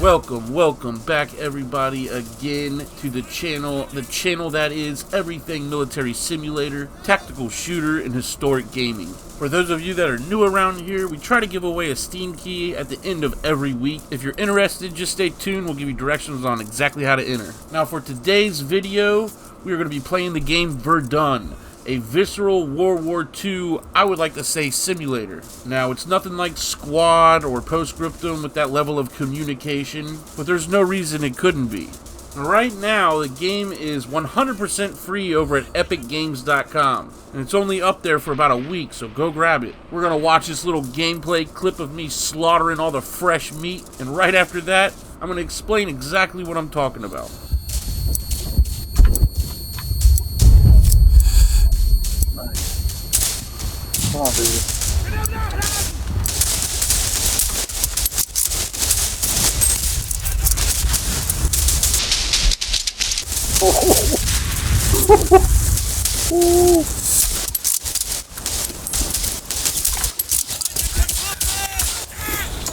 Welcome back everybody again to the channel that is everything military simulator, tactical shooter, and historic gaming. For those of you that are new around here, we try to give away a Steam key at the end of every week. If you're interested, just stay tuned, we'll give you directions on exactly how to enter. Now for today's video, we are going to be playing the game Verdun, a visceral World War II, I would like to say, simulator. Now, it's nothing like Squad or Postscriptum with that level of communication, but there's no reason it couldn't be. Right now, the game is 100% free over at epicgames.com, and it's only up there for about a week, so go grab it. We're going to watch this little gameplay clip of me slaughtering all the fresh meat, and right after that, I'm going to explain exactly what I'm talking about. Come on, baby.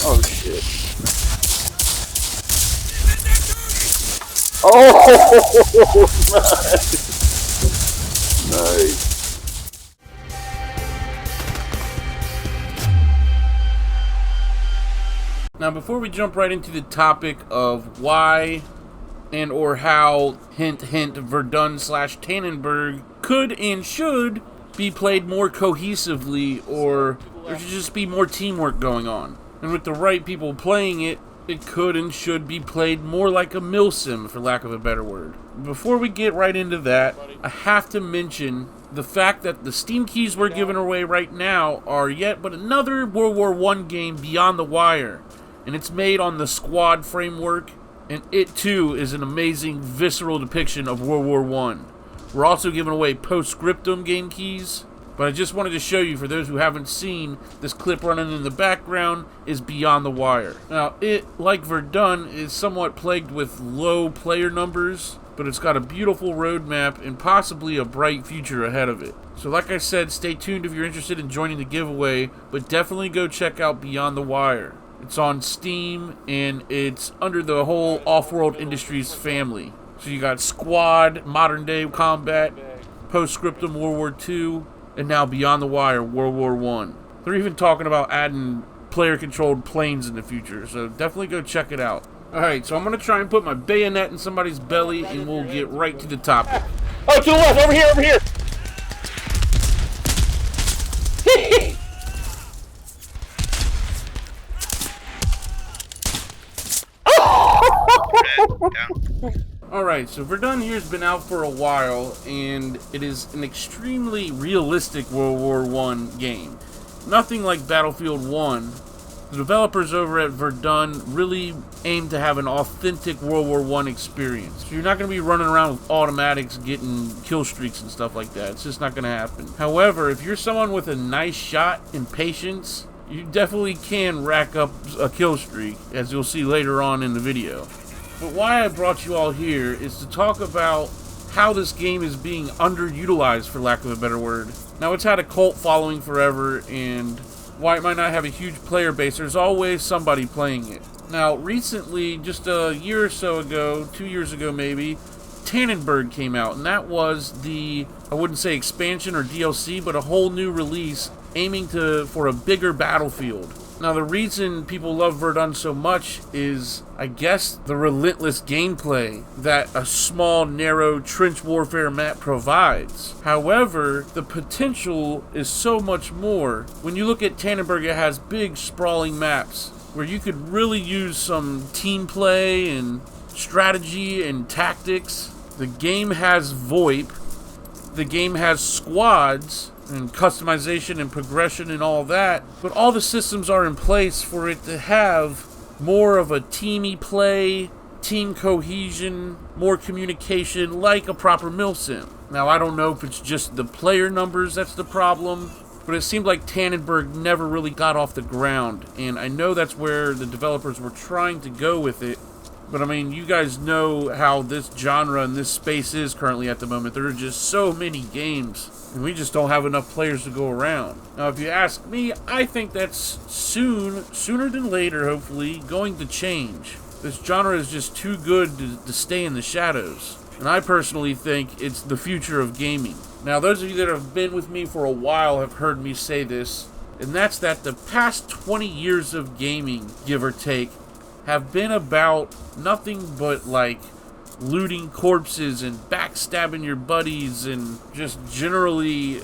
Oh shit. Oh, nice. Nice. Now, before we jump right into the topic of why and or how, hint hint, Verdun / Tannenberg could and should be played more cohesively, or there should just be more teamwork going on. And with the right people playing it, it could and should be played more like a Milsim, for lack of a better word. Before we get right into that, I have to mention the fact that the Steam keys we're giving away right now are yet but another World War I game Beyond the Wire. And it's made on the Squad framework, and it too is an amazing visceral depiction of World War I. We're also giving away Postscriptum game keys, but I just wanted to show you, for those who haven't seen, this clip running in the background is Beyond the Wire. Now, it, like Verdun, is somewhat plagued with low player numbers, but it's got a beautiful roadmap and possibly a bright future ahead of it. So like I said, stay tuned if you're interested in joining the giveaway, but definitely go check out Beyond the Wire. It's on Steam, and it's under the whole Off-World Industries family. So you got Squad, Modern Day Combat, Postscriptum World War II, and now Beyond the Wire World War I. They're even talking about adding player-controlled planes in the future, so definitely go check it out. Alright, so I'm going to try and put my bayonet in somebody's belly, and we'll get right to the topic. Oh, to the left, over here, over here! Alright, so Verdun here has been out for a while, and it is an extremely realistic World War I game. Nothing like Battlefield 1. The developers over at Verdun really aim to have an authentic World War I experience. So you're not going to be running around with automatics getting kill streaks and stuff like that. It's just not going to happen. However, if you're someone with a nice shot and patience, you definitely can rack up a kill streak, as you'll see later on in the video. But why I brought you all here is to talk about how this game is being underutilized, for lack of a better word. Now, it's had a cult following forever, and why it might not have a huge player base, there's always somebody playing it. Now, recently, just a year or so ago, 2 years ago maybe, Tannenberg came out, and that was the, I wouldn't say expansion or DLC, but a whole new release aiming for a bigger battlefield. Now, the reason people love Verdun so much is, I guess, the relentless gameplay that a small, narrow trench warfare map provides. However, the potential is so much more. When you look at Tannenberg, it has big, sprawling maps where you could really use some team play and strategy and tactics. The game has VoIP. The game has squads and customization and progression and all that, but all the systems are in place for it to have more of a teamy play, team cohesion, more communication, like a proper Milsim. Now, I don't know if it's just the player numbers that's the problem, but it seemed like Tannenberg never really got off the ground, and I know that's where the developers were trying to go with it. But I mean, you guys know how this genre and this space is currently at the moment. There are just so many games, and we just don't have enough players to go around. Now, if you ask me, I think that's sooner than later, hopefully, going to change. This genre is just too good to stay in the shadows. And I personally think it's the future of gaming. Now, those of you that have been with me for a while have heard me say this, and that's that the past 20 years of gaming, give or take, have been about nothing but, like, looting corpses and backstabbing your buddies and just generally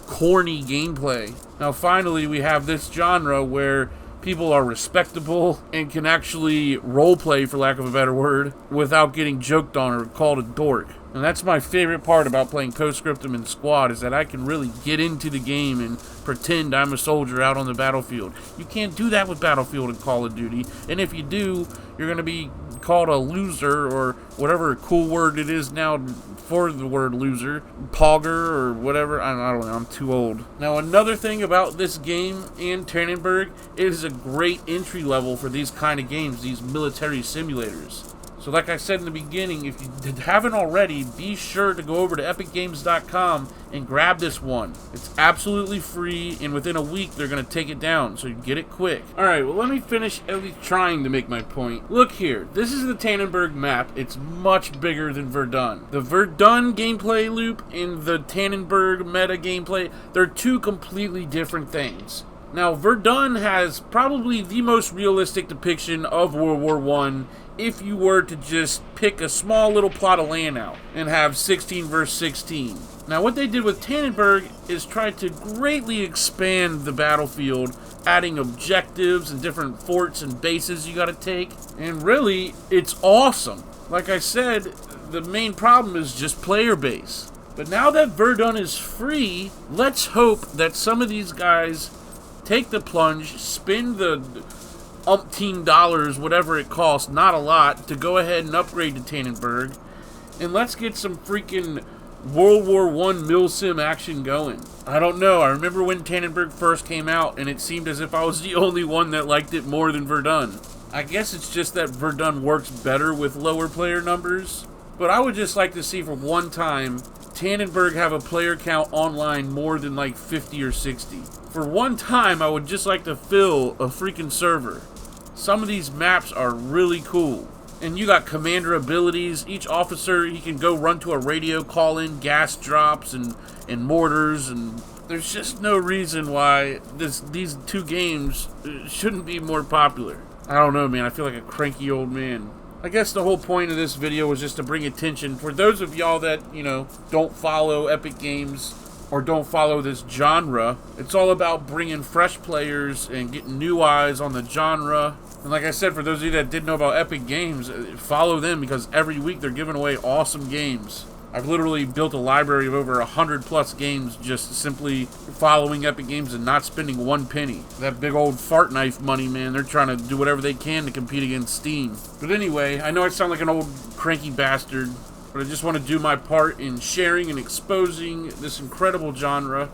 corny gameplay. Now, finally, we have this genre where people are respectable and can actually roleplay, for lack of a better word, without getting joked on or called a dork. And that's my favorite part about playing Co-Scriptum and Squad, is that I can really get into the game and pretend I'm a soldier out on the battlefield. You can't do that with Battlefield and Call of Duty, and if you do, you're going to be called a loser, or whatever cool word it is now for the word loser, pogger or whatever. I don't know, I'm too old. Now, another thing about this game and Tannenberg, it is a great entry level for these kind of games, these military simulators. So like I said in the beginning, if you haven't already, be sure to go over to epicgames.com and grab this one. It's absolutely free, and within a week they're going to take it down, so you get it quick. Alright, well, let me finish at least trying to make my point. Look here, this is the Tannenberg map. It's much bigger than Verdun. The Verdun gameplay loop and the Tannenberg meta gameplay, they're two completely different things. Now, Verdun has probably the most realistic depiction of World War I if you were to just pick a small little plot of land out and have 16 versus 16. Now, what they did with Tannenberg is try to greatly expand the battlefield, adding objectives and different forts and bases you gotta take. And really, it's awesome. Like I said, the main problem is just player base. But now that Verdun is free, let's hope that some of these guys take the plunge, spend the umpteen dollars, whatever it costs, not a lot, to go ahead and upgrade to Tannenberg, and let's get some freaking World War I Milsim action going. I don't know, I remember when Tannenberg first came out, and it seemed as if I was the only one that liked it more than Verdun. I guess it's just that Verdun works better with lower player numbers, but I would just like to see for one time Tannenberg have a player count online more than like 50 or 60. For one time, I would just like to fill a freaking server. Some of these maps are really cool. And you got commander abilities. Each officer, he can go run to a radio, call in gas drops and mortars. And there's just no reason why these two games shouldn't be more popular. I don't know, man. I feel like a cranky old man. I guess the whole point of this video was just to bring attention for those of y'all that, don't follow Epic Games or don't follow this genre. It's all about bringing fresh players and getting new eyes on the genre. And like I said, for those of you that didn't know about Epic Games, follow them because every week they're giving away awesome games. I've literally built a library of over 100+ games just simply following Epic Games and not spending one penny. That big old fart knife money, man, they're trying to do whatever they can to compete against Steam. But anyway, I know I sound like an old cranky bastard, but I just want to do my part in sharing and exposing this incredible genre.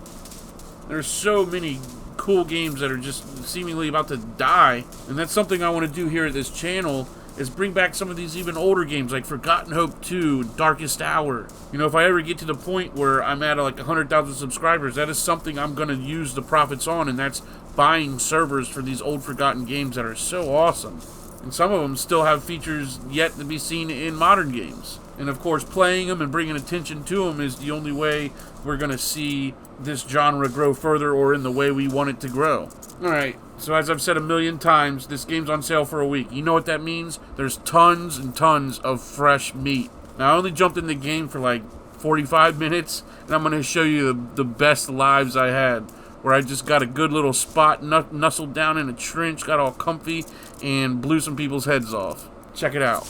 There's so many cool games that are just seemingly about to die, and that's something I want to do here at this channel, is bring back some of these even older games like Forgotten Hope 2, Darkest Hour. If I ever get to the point where I'm at like 100,000 subscribers, that is something I'm going to use the profits on, and that's buying servers for these old forgotten games that are so awesome. And some of them still have features yet to be seen in modern games. And of course, playing them and bringing attention to them is the only way we're going to see this genre grow further or in the way we want it to grow. Alright, so as I've said a million times, this game's on sale for a week. You know what that means? There's tons and tons of fresh meat. Now, I only jumped in the game for like 45 minutes, and I'm going to show you the best lives I had, where I just got a good little spot, nestled down in a trench, got all comfy, and blew some people's heads off. Check it out.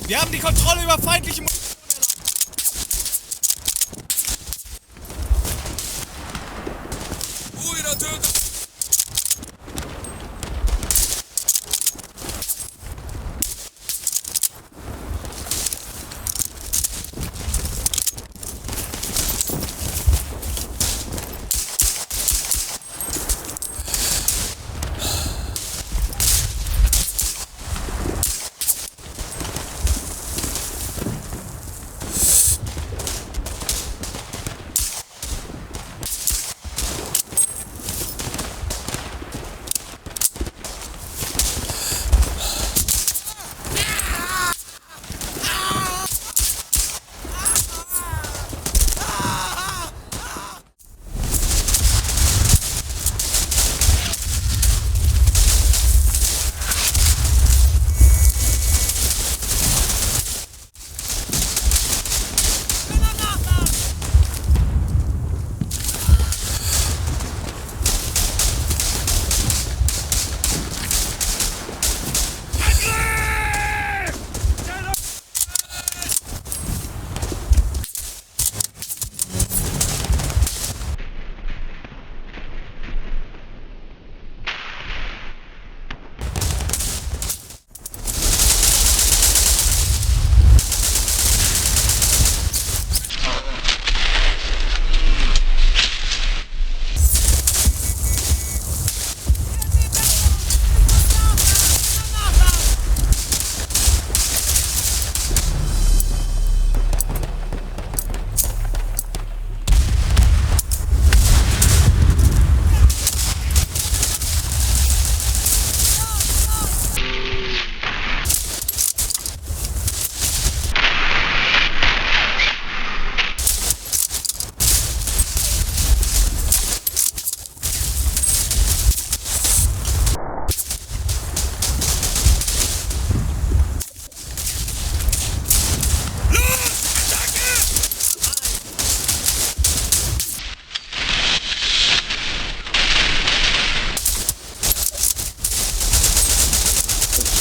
Wir haben die Kontrolle über feindliche Munition erlangt. Ruhiger Töter!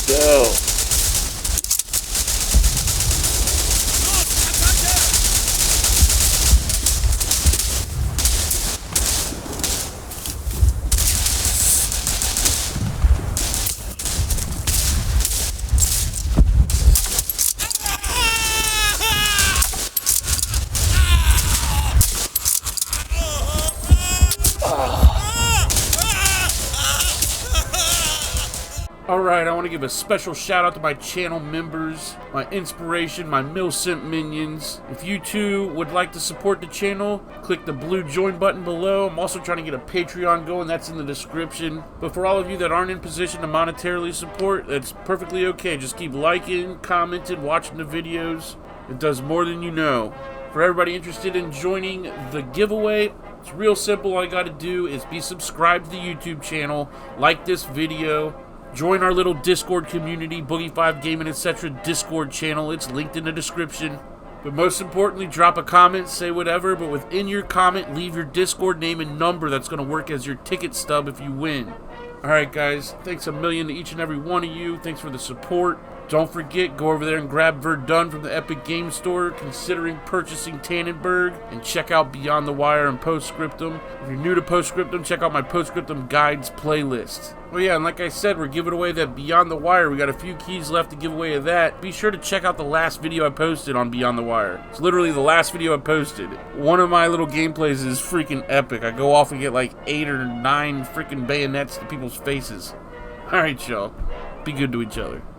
go. Alright, I want to give a special shout out to my channel members, my inspiration, my Mil-Simp Minions. If you too would like to support the channel, click the blue join button below. I'm also trying to get a Patreon going, that's in the description. But for all of you that aren't in position to monetarily support, that's perfectly okay. Just keep liking, commenting, watching the videos. It does more than you know. For everybody interested in joining the giveaway, it's real simple. All you got to do is be subscribed to the YouTube channel, like this video, join our little Discord community, Boogie5 Gaming, etc. Discord channel. It's linked in the description. But most importantly, drop a comment, say whatever, but within your comment, leave your Discord name and number. That's going to work as your ticket stub if you win. Alright guys, thanks a million to each and every one of you. Thanks for the support. Don't forget, go over there and grab Verdun from the Epic Game Store, considering purchasing Tannenberg, and check out Beyond the Wire and Postscriptum. If you're new to Postscriptum, check out my Postscriptum Guides playlist. Oh yeah, and like I said, we're giving away that Beyond the Wire. We got a few keys left to give away of that. Be sure to check out the last video I posted on Beyond the Wire. It's literally the last video I posted. One of my little gameplays is freaking epic. I go off and get like 8 or 9 freaking bayonets to people's faces. Alright, y'all. Be good to each other.